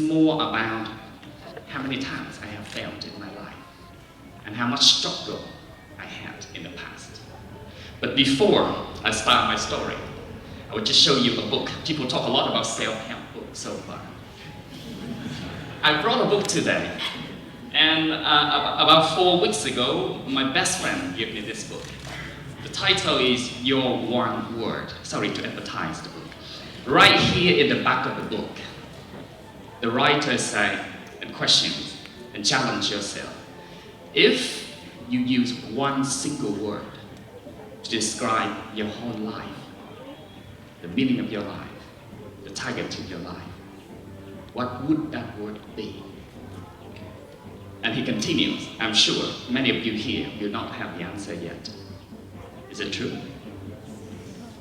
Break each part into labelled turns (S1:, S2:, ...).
S1: more about how many times I have failed in my life and how much struggle I had in the past. But before I start my story, I will just show you a book. People talk a lot about self-help books so far. I brought a book today, and about 4 weeks ago, my best friend gave me this book. The title is Your One Word. Sorry to advertise the book. Right here in the back of the book, the writer say and questions and challenge yourself. If you use one single word to describe your whole life, the meaning of your life, the target of your life, what would that word be? And he continues, I'm sure many of you here will not have the answer yet. Is it true?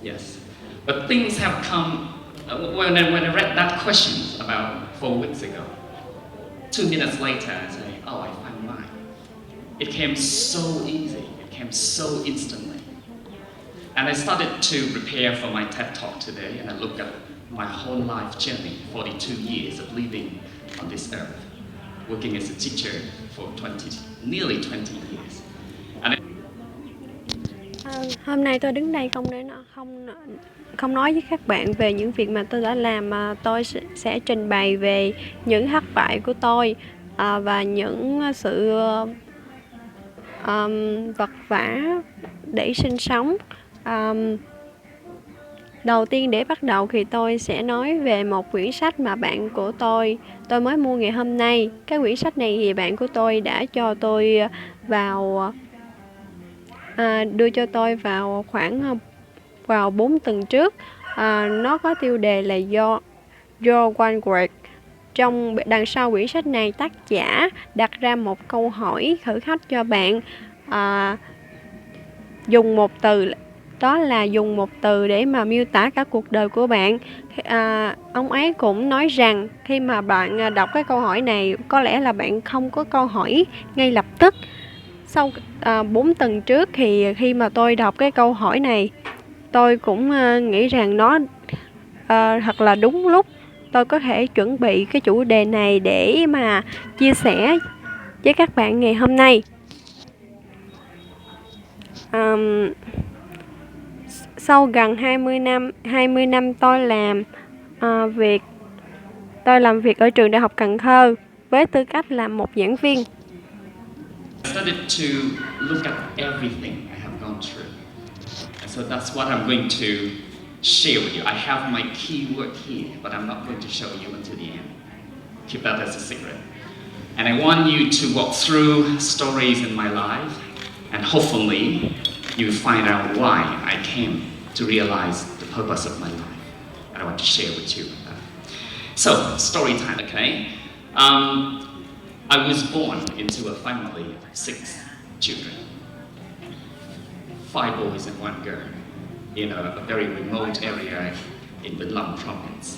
S1: Yes. But things have come, when I read that question about 4 weeks ago, 2 minutes later I say, oh, I found mine. It came so easy, it came so instantly. And I started to prepare for my TED Talk today, and I looked at my whole life journey, 42 years of living on this earth, working as a teacher for nearly 20 years.
S2: Hôm nay tôi đứng đây không nói với các bạn về những việc mà tôi đã làm, mà tôi sẽ trình bày về những thất bại của tôi và những sự vật vã để sinh sống. Đầu tiên để bắt đầu thì tôi sẽ nói về một quyển sách mà bạn của tôi mới mua ngày hôm nay. Cái quyển sách này thì bạn của tôi đã cho tôi đưa cho tôi vào khoảng 4 tuần trước. Nó có tiêu đề là Your One Word. Trong đằng sau quyển sách này, tác giả đặt ra một câu hỏi thử thách cho bạn, dùng một từ, đó là dùng một từ để mà miêu tả cả cuộc đời của bạn. Ông ấy cũng nói rằng khi mà bạn đọc cái câu hỏi này, có lẽ là bạn không có câu hỏi ngay lập tức. Sau 4 tuần trước thì khi mà tôi đọc cái câu hỏi này, tôi cũng nghĩ rằng nó thật là đúng lúc tôi có thể chuẩn bị cái chủ đề này để mà chia sẻ với các bạn ngày hôm nay. Sau gần 20 năm tôi làm việc ở trường Đại học Cần Thơ với tư cách là một giảng viên.
S1: I started to look at everything I have gone through. And so that's what I'm going to share with you. I have my keyword here, but I'm not going to show you until the end. Keep that as a secret. And I want you to walk through stories in my life, and hopefully you find out why I came to realize the purpose of my life. And I want to share with you. So, story time, okay? I was born into a family of 6 children, 5 boys and 1 girl, in a very remote area in Vĩnh Long province.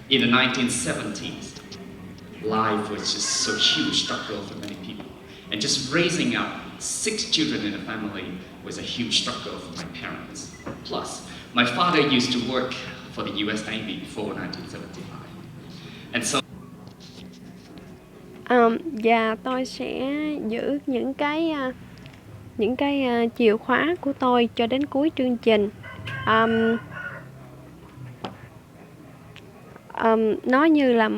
S1: In the 1970s, life was just so huge struggle for many people. And just raising up 6 children in a family was a huge struggle for my parents. Plus, my father used to work for the US Navy before 1975. And so
S2: và tôi sẽ giữ những cái chìa khóa của tôi cho đến cuối chương trình. Nó như là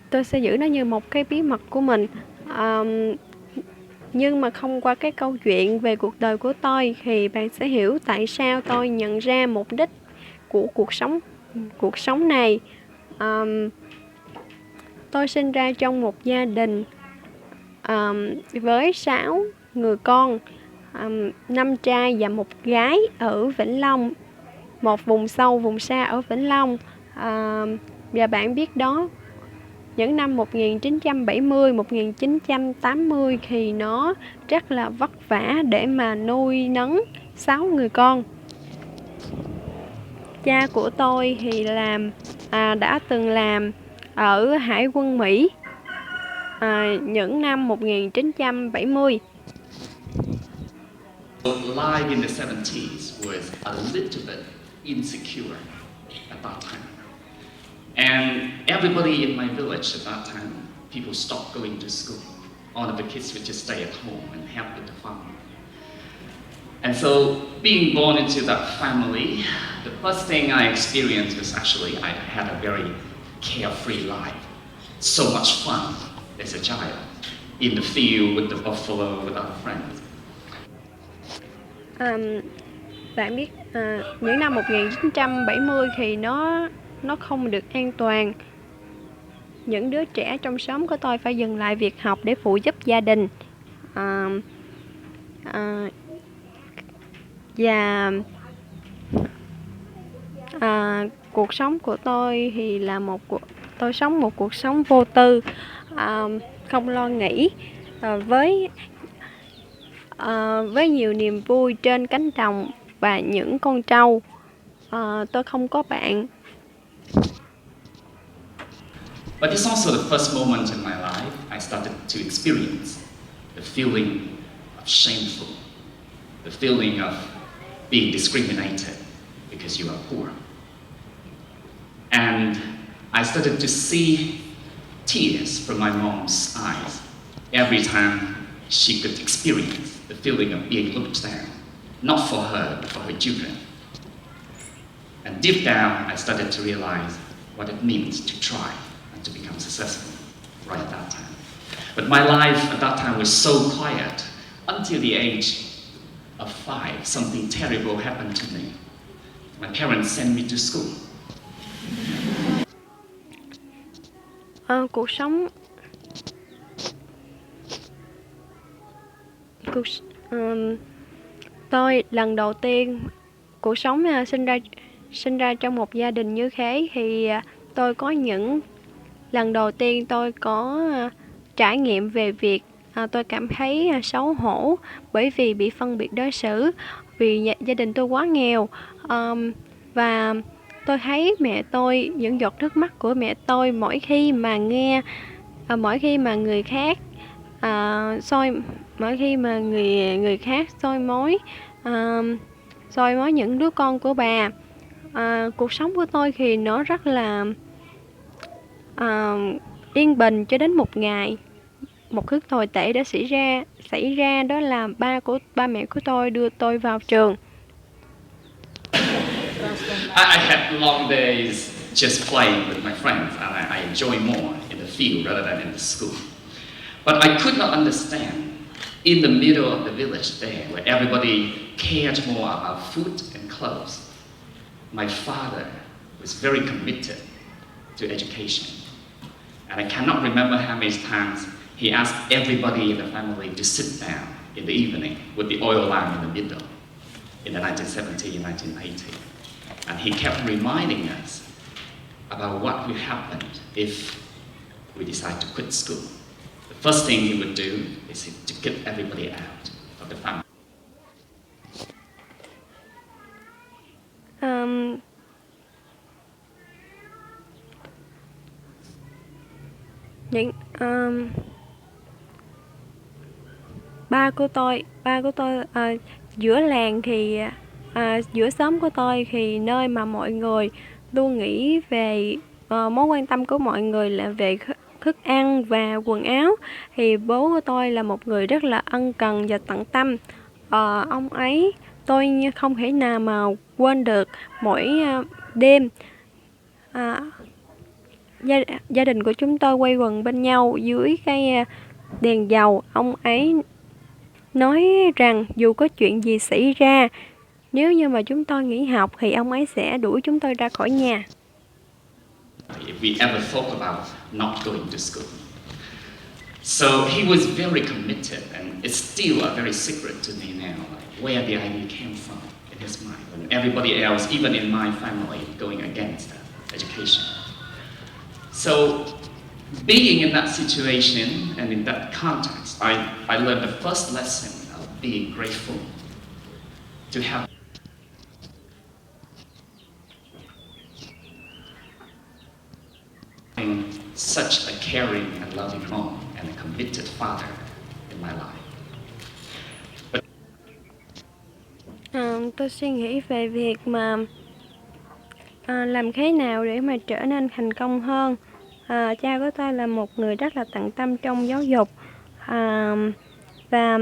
S2: tôi sẽ giữ nó như một cái bí mật của mình. Nhưng mà không qua cái câu chuyện về cuộc đời của tôi thì bạn sẽ hiểu tại sao tôi nhận ra mục đích của cuộc sống này. Tôi sinh ra trong một gia đình với 6 người con, 5 trai và 1 gái ở Vĩnh Long, một vùng sâu vùng xa ở Vĩnh Long. Và bạn biết đó, những năm 1970, 1980 thì nó rất là vất vả để mà nuôi nấng 6 người con. Cha của tôi thì đã từng làm ở Hải quân Mỹ những năm 1970.
S1: Life in the 70s was a little bit insecure at that time. And everybody in my village at that time, people stopped going to school. All of the kids would just stay at home and help with the farm. And so, being born into that family, the first thing I experienced was actually I had a very carefree life. So much fun as a child, in the field with the buffalo, with our friends.
S2: Bạn biết những năm 1970 thì nó không được an toàn. Những đứa trẻ trong xóm của tôi phải dừng lại việc học để phụ giúp gia đình. Và cuộc sống của tôi thì là tôi sống một cuộc sống vô tư, không lo nghĩ, với nhiều niềm vui trên cánh đồng và những con trâu. Tôi không có bạn.
S1: But it's also the first moment in my life I started to experience the feeling of shameful, the feeling of being discriminated because you are poor. And I started to see tears from my mom's eyes every time she could experience the feeling of being looked down, not for her, but for her children. And deep down, I started to realize what it means to try and to become successful right at that time. But my life at that time was so quiet until the age of 5. Something terrible happened to me. My parents sent me to school.
S2: Tôi lần đầu tiên cuộc sống sinh ra trong một gia đình như thế thì tôi có những lần đầu tiên tôi có trải nghiệm về việc tôi cảm thấy xấu hổ bởi vì bị phân biệt đối xử, vì gia đình tôi quá nghèo. Và tôi thấy mẹ tôi, những giọt nước mắt của mẹ tôi mỗi khi mà người khác soi mói những đứa con của bà. Cuộc sống của tôi thì nó rất là yên bình cho đến một ngày một thứ tồi tệ đã xảy ra, đó là ba mẹ của tôi đưa tôi vào trường.
S1: I had long days just playing with my friends, and I enjoy more in the field rather than in the school. But I could not understand, in the middle of the village there, where everybody cared more about food and clothes, my father was very committed to education. And I cannot remember how many times he asked everybody in the family to sit down in the evening with the oil lamp in the middle in the 1970 and 1980. And he kept reminding us about what would happen if we decide to quit school. The first thing he would do is to get everybody out of the family.
S2: Ba của tôi giữa làng thì giữa xóm của tôi thì nơi mà mọi người luôn nghĩ về mối quan tâm của mọi người là về thức ăn và quần áo, thì bố của tôi là một người rất là ân cần và tận tâm. Ông ấy tôi không thể nào mà quên được. Mỗi đêm gia đình của chúng tôi quây quần bên nhau dưới cái đèn dầu. Ông ấy nói rằng dù có chuyện gì xảy ra, nếu như mà chúng tôi nghỉ học thì ông ấy sẽ đuổi chúng tôi ra khỏi nhà.
S1: If we ever thought about not going to school. So he was very committed, and it's still a very secret to me now, like where the idea came from in his mind, when everybody else, even in my family, going against education. So being in that situation and in that context, I learned the first lesson of being grateful to have such a caring and loving mom and a committed father in my life.
S2: Tôi suy nghĩ về việc mà Làm thế nào để mà trở nên thành công hơn? Cha của tôi là một người rất là tận tâm trong giáo dục, và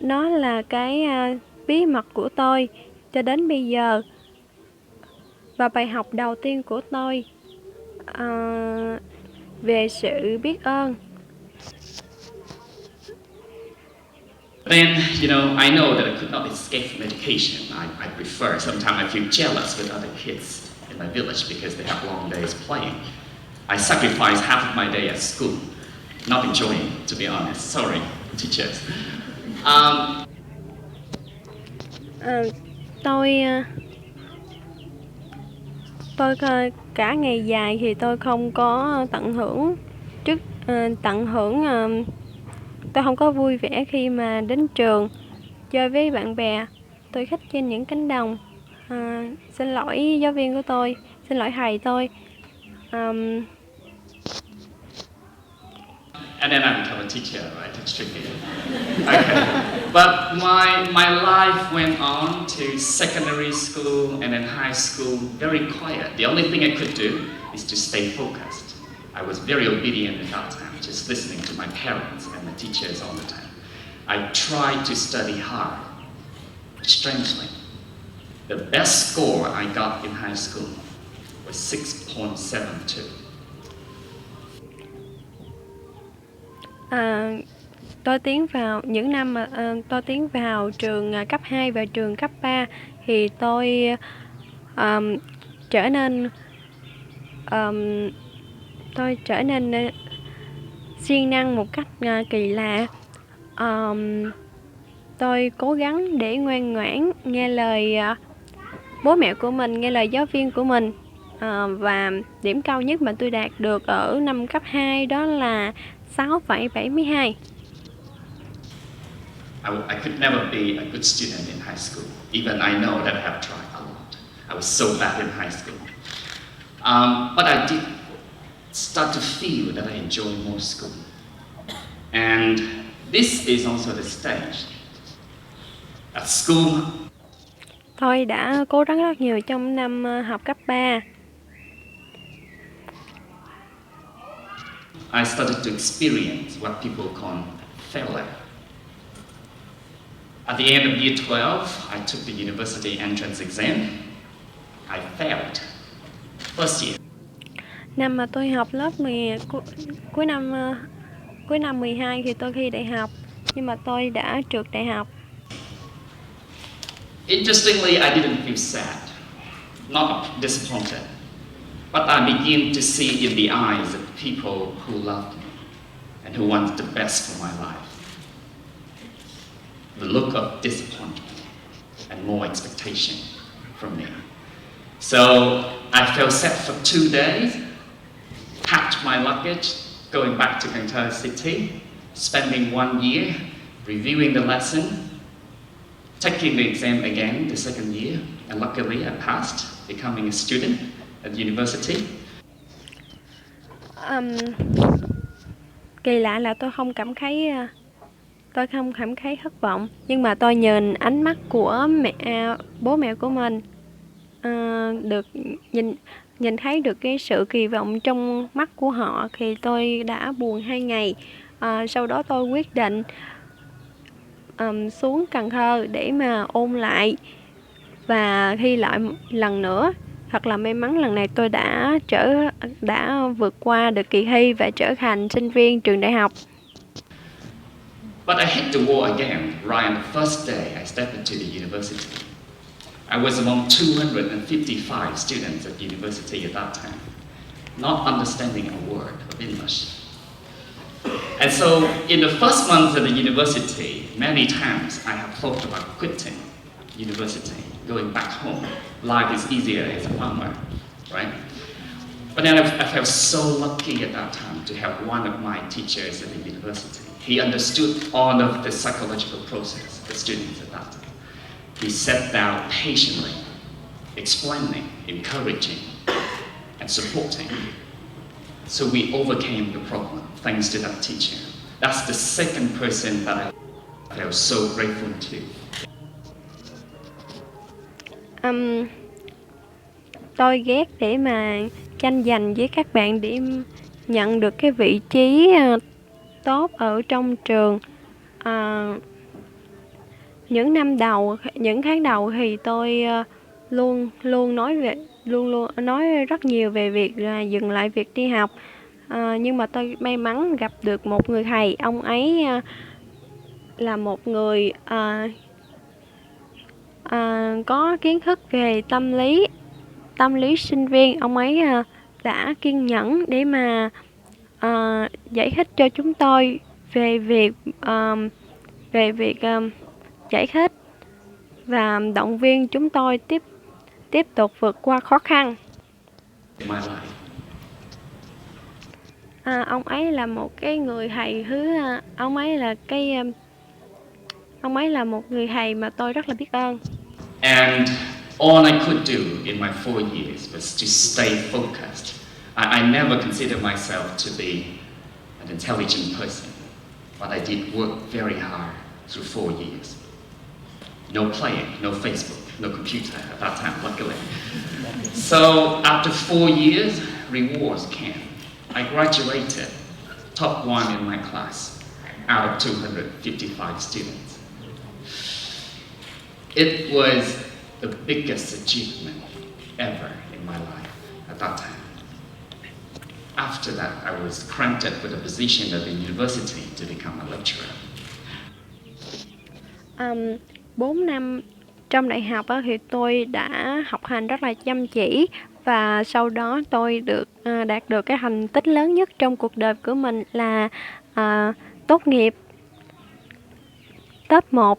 S2: đó là cái bí mật của tôi cho đến bây giờ. Và bài học đầu tiên của tôi về sự biết ơn.
S1: Then, I know that I could not escape from education. I prefer, sometimes I feel jealous with other kids in my village because they have long days playing. I sacrifice half of my day at school, not enjoying, to be honest. Sorry, teachers.
S2: Tôi cả ngày dài thì tôi không có tôi không có vui vẻ khi mà đến trường chơi với bạn bè. Tôi thích trên những cánh đồng. Xin lỗi giáo viên của tôi, xin lỗi thầy tôi.
S1: And then I become a teacher, right? It's tricky. Okay. But my life went on to secondary school and then high school very quiet. The only thing I could do is to stay focused. I was very obedient at that time, just listening to my parents and the teachers all the time. I tried to study hard. Strangely, the best score I got in high school was 6.72.
S2: Tôi tiến vào những năm mà tôi tiến vào trường cấp 2 và trường cấp 3 thì tôi trở nên siêng năng một cách kỳ lạ. Tôi cố gắng để ngoan ngoãn, nghe lời bố mẹ của mình, nghe lời giáo viên của mình. Và điểm cao nhất mà tôi đạt được ở năm cấp 2 đó là 6,72.
S1: I could never be a good student in high school. Even I know that I have tried a lot. I was so bad in high school. But I did start to feel that I enjoy more school. And this is also the stage. At school,
S2: tôi đã cố gắng rất nhiều trong năm học cấp 3.
S1: I started to experience what people call failure. At the end of year 12, I took the university entrance exam. I failed. First year.
S2: Năm mà tôi học lớp 10, cuối năm 12 thì tôi thi đại học, nhưng mà tôi đã trượt đại học.
S1: Interestingly, I didn't feel sad, not disappointed, but I began to see in the eyes of people who loved me and who wanted the best for my life the look of disappointment and more expectation from me. So I felt sad for 2 days, packed my luggage, going back to Cần City, spending 1 year reviewing the lesson, taking the exam again the second year, and luckily I passed, becoming a student at university.
S2: Kỳ lạ là tôi không cảm thấy thất vọng, nhưng mà tôi nhìn ánh mắt của bố mẹ của mình, được nhìn thấy được cái sự kỳ vọng trong mắt của họ thì tôi đã buồn 2 ngày. Sau đó tôi quyết định xuống Cần Thơ để mà ôn lại và thi lại lần nữa. Thật là may mắn lần này tôi đã vượt qua được kỳ thi và trở thành sinh viên trường đại học.
S1: But I hit the wall again right on the first day I stepped into the university. I was among 255 students at university at that time, not understanding a word of English. And so in the first month of the university, many times I have thought about quitting university, going back home. Life is easier as a farmer, right? But then I felt so lucky at that time to have one of my teachers at the university. He understood all of the psychological process of the students at that time. He sat down patiently, explaining, encouraging, and supporting. So we overcame the problem thanks to that teacher. That's the second person that I felt so grateful to.
S2: Ừm, tôi ghét để mà tranh giành với các bạn để nhận được cái vị trí tốt ở trong trường. Ờ, những tháng đầu thì tôi luôn luôn nói rất nhiều về việc dừng lại việc đi học. Nhưng mà tôi may mắn gặp được một người thầy, ông ấy là một người có kiến thức về tâm lý sinh viên. Ông ấy đã kiên nhẫn để mà giải thích cho chúng tôi về việc giải thích và động viên chúng tôi tiếp tục vượt qua khó khăn.
S1: in my life.
S2: Ông ấy là một cái người thầy ông ấy là một người thầy mà tôi rất là biết ơn.
S1: And all I could do in my 4 years was to stay focused. I never considered myself to be an intelligent person, but I did work very hard through 4 years. No playing, no Facebook, no computer at that time, luckily. So after 4 years, rewards came. I graduated, top one in my class, out of 255 students. It was the biggest achievement ever in my life at that time. After that, I was granted with a position at the university to become a lecturer.
S2: 4 năm trong đại học thì tôi đã học hành rất là chăm chỉ, và sau đó tôi đạt được cái thành tích lớn nhất trong cuộc đời của mình là tốt nghiệp top 1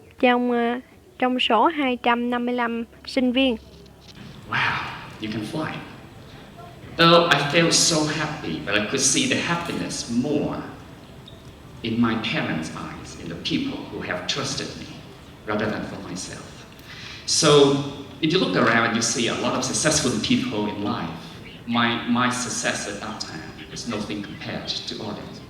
S2: trong số 255 sinh viên.
S1: Wow, you can fly. Though I felt so happy, but I could see the happiness more in my parents' eyes, in the people who have trusted me, rather than for myself. So, if you look around, you see a lot of successful people in life. My success at that time was nothing compared to others.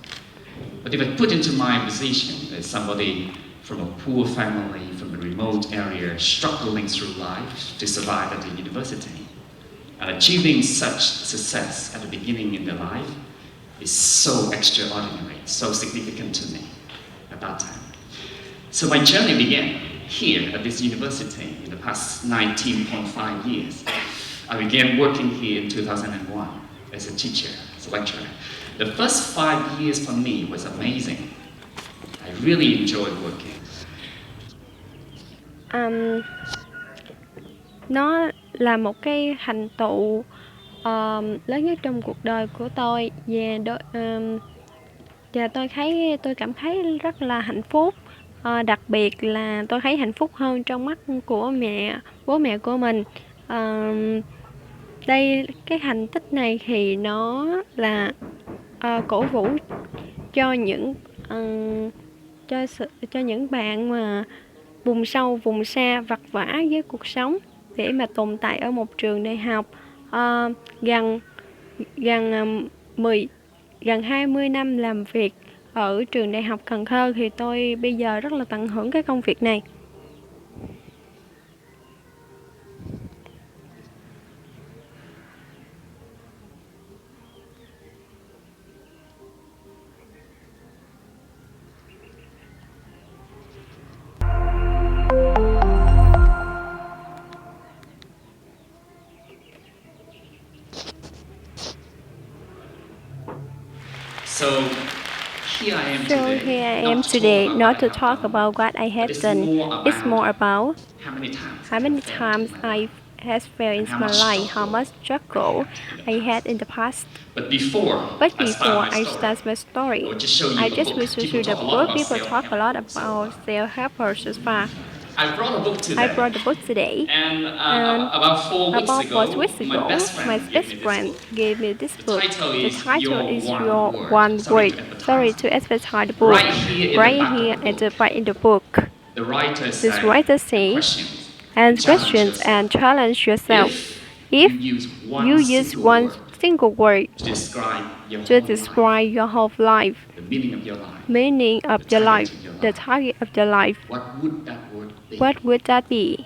S1: But if I put into my position as somebody from a poor family, from a remote area, struggling through life to survive at the university, and achieving such success at the beginning in their life is so extraordinary, so significant to me at that time. So my journey began here at this university in the past 19.5 years. I began working here in 2001 as a teacher, as a lecturer. The first 5 years for me was amazing. I really enjoyed working.
S2: Nó là một cái thành tựu lớn nhất trong cuộc đời của tôi, và tôi cảm thấy rất là hạnh phúc. Đặc biệt là tôi thấy hạnh phúc hơn trong mắt của bố mẹ của mình. Cái thành tích này thì nó là cổ vũ cho những bạn mà vùng sâu vùng xa vất vả với cuộc sống để mà tồn tại ở một trường đại học gần 20 năm làm việc ở trường đại học Cần Thơ, thì tôi bây giờ rất là tận hưởng cái công việc này.
S1: So here I am
S2: So
S1: today,
S2: not to talk about what I have done. It's more about
S1: how many times
S2: I have failed in my life, how much struggle I had in the past.
S1: But before I start my story,
S2: I just wish to show the book. People talk a lot about self-help so far.
S1: I brought the book today. And about 4 weeks ago,
S2: my best friend gave me this book. The title is
S1: Your
S2: Your One Word. Sorry to advertise the book. Right here at the back in the book.
S1: The writer
S2: This writer says, and questions and challenge yourself. If you use one single word to describe your whole life,
S1: meaning of your life,
S2: the target of your life,
S1: what would that word be?
S2: what would that be?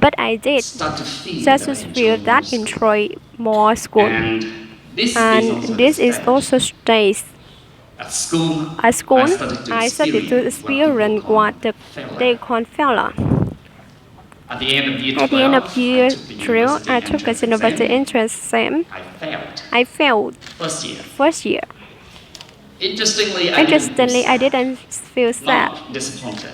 S2: but I did.
S1: start to feel
S2: Just
S1: that I
S2: feel
S1: enjoy
S2: that
S1: more school.
S2: enjoy more school.
S1: And this is
S2: And
S1: also the
S2: this is
S1: stage
S2: also stage
S1: At school,
S2: At school,
S1: I started to experience
S2: what they
S1: failure.
S2: call failure.
S1: At the end of year
S2: At the end
S1: 12,
S2: of year
S1: I
S2: 12, I
S1: took
S2: took a
S1: the
S2: university
S1: exam.
S2: entrance exam.
S1: I failed.
S2: I failed
S1: First year.
S2: first year.
S1: Interestingly,
S2: I didn't feel sad,
S1: not disappointed.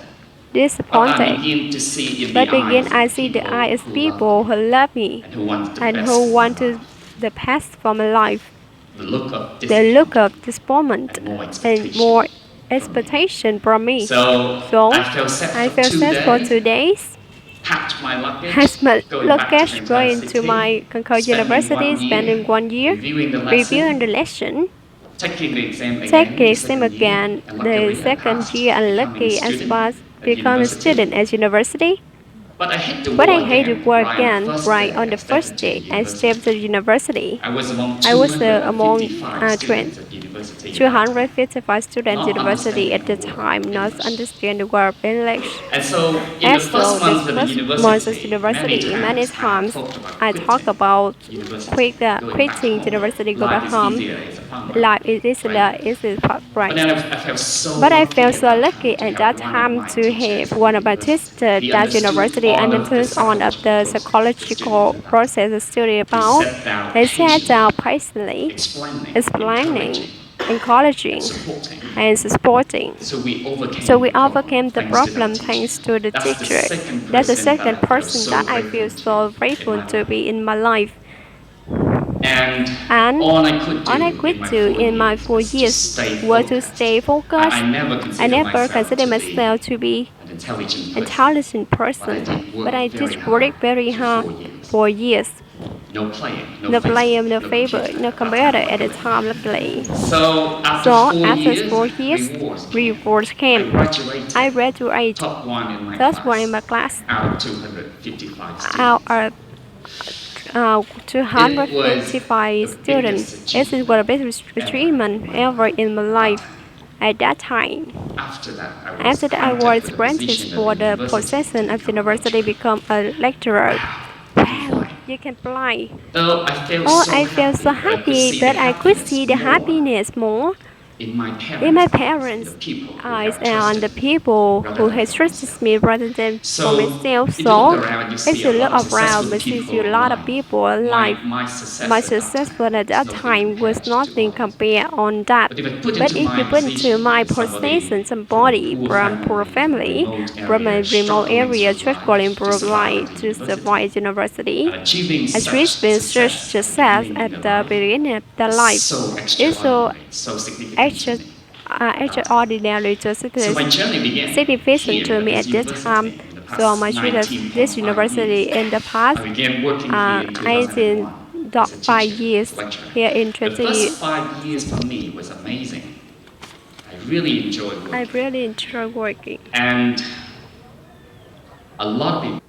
S1: But I
S2: disappointed.
S1: begin to see in
S2: But
S1: the
S2: again,
S1: eyes
S2: I
S1: of
S2: see the
S1: people
S2: eyes
S1: who
S2: people
S1: love
S2: who love me
S1: me and who want the
S2: and
S1: best
S2: who
S1: for
S2: want
S1: my life.
S2: the best for my life.
S1: The look of
S2: The look
S1: disappointment
S2: of disappointment
S1: and more
S2: and more
S1: expectation from me.
S2: expectation from me.
S1: So I felt
S2: I
S1: sad for
S2: felt sad for 2 days.
S1: packed my luggage,
S2: Has my
S1: going back to
S2: luggage
S1: the
S2: going
S1: entire
S2: to
S1: city,
S2: my Concord
S1: spending
S2: University,
S1: 1 year
S2: spending 1 year
S1: reviewing the
S2: reviewing the
S1: lesson,
S2: lesson,
S1: taking the exam again,
S2: taking
S1: the
S2: exam
S1: second year,
S2: again.
S1: and
S2: The
S1: luckily I
S2: second
S1: passed,
S2: year,
S1: becoming a
S2: unlucky as
S1: student
S2: was
S1: at
S2: become a
S1: university.
S2: student at university.
S1: But I hate the
S2: But I
S1: war
S2: hate to
S1: again,
S2: work
S1: right
S2: again
S1: on the first
S2: right
S1: day
S2: on
S1: I
S2: the
S1: stepped
S2: first
S1: into the
S2: day I stepped to
S1: university.
S2: university.
S1: I was among
S2: I was among
S1: 255 students at university at that time.
S2: 255 students
S1: Not
S2: at university at the
S1: understanding the
S2: time,
S1: word
S2: not
S1: English.
S2: understand the word English.
S1: And so, in the
S2: As so,
S1: first
S2: this
S1: month of the
S2: first month of
S1: university,
S2: university, many times
S1: talked about
S2: I talk
S1: quitting
S2: about
S1: university, going back
S2: quitting
S1: home.
S2: university, go
S1: Life
S2: back
S1: is
S2: home.
S1: easier as a farmer,
S2: Life is easier,
S1: right?
S2: is
S1: But
S2: right.
S1: then I felt so
S2: But I
S1: lucky
S2: felt
S1: at
S2: so
S1: that
S2: lucky
S1: time
S2: at
S1: to
S2: that
S1: have one of
S2: time
S1: my
S2: to
S1: teachers
S2: have
S1: at
S2: one of my
S1: university.
S2: teachers
S1: He
S2: at
S1: understood
S2: university
S1: all
S2: and
S1: of the
S2: influenced on of the
S1: psychological
S2: psychological
S1: process
S2: process study
S1: he
S2: about.
S1: sat down
S2: They sat down
S1: patiently,
S2: patiently,
S1: explaining,
S2: explaining,
S1: encouraging,
S2: encouraging,
S1: and supporting.
S2: and supporting.
S1: So we
S2: So
S1: overcame
S2: we
S1: the problem
S2: overcame the
S1: thanks to that
S2: problem
S1: teacher.
S2: thanks to the
S1: That's the
S2: teacher.
S1: second
S2: That's the
S1: person that
S2: second
S1: I felt
S2: person
S1: so
S2: that I feel
S1: grateful
S2: so
S1: to in
S2: grateful
S1: my
S2: to
S1: life.
S2: be in my life.
S1: And
S2: And
S1: all I could
S2: all I
S1: do
S2: could do in my 4
S1: was
S2: years
S1: just stay
S2: was to
S1: focused.
S2: stay focused.
S1: I never
S2: I
S1: considered
S2: never
S1: myself
S2: considered
S1: to be
S2: myself to be
S1: an intelligent person,
S2: intelligent
S1: but
S2: person, but I
S1: very
S2: did
S1: hard
S2: work very
S1: for
S2: hard
S1: 4 years.
S2: for years.
S1: No playing,
S2: No
S1: Facebook,
S2: player, no favor,
S1: computer
S2: no
S1: at that
S2: computer
S1: time,
S2: at the
S1: luckily.
S2: time, luckily.
S1: So after
S2: So
S1: 4
S2: after
S1: years,
S2: 4 years, rewards
S1: I
S2: came.
S1: graduated,
S2: I graduated,
S1: top one in my
S2: first one
S1: class,
S2: in my class,
S1: out of 255
S2: out
S1: students.
S2: of
S1: It was
S2: 255
S1: the
S2: students.
S1: biggest
S2: This is what the
S1: achievement
S2: biggest achievement ever in my life at that time.
S1: After that,
S2: After that, I was granted for the possession of university, become a lecturer. Wow, you can fly.
S1: Though I felt
S2: Oh,
S1: so
S2: I felt so happy that I could see the happiness more
S1: in my
S2: in my
S1: parents'
S2: parents'
S1: eyes,
S2: eyes and the people who has trusted me rather than for myself. So, if you look around, you see a lot of people alive. My success at that time was nothing compared on that. But if you put into my position somebody from poor family, from a remote area, struggling for life to survive university, achieving such success at the beginning of their life, is so extraordinary to significant to me at this time. So my choice this university in the past, I did 5 years here in
S1: The first
S2: 20.
S1: 5 years for me was amazing. I really enjoyed
S2: I
S1: working.
S2: really enjoy working.
S1: And a lot of people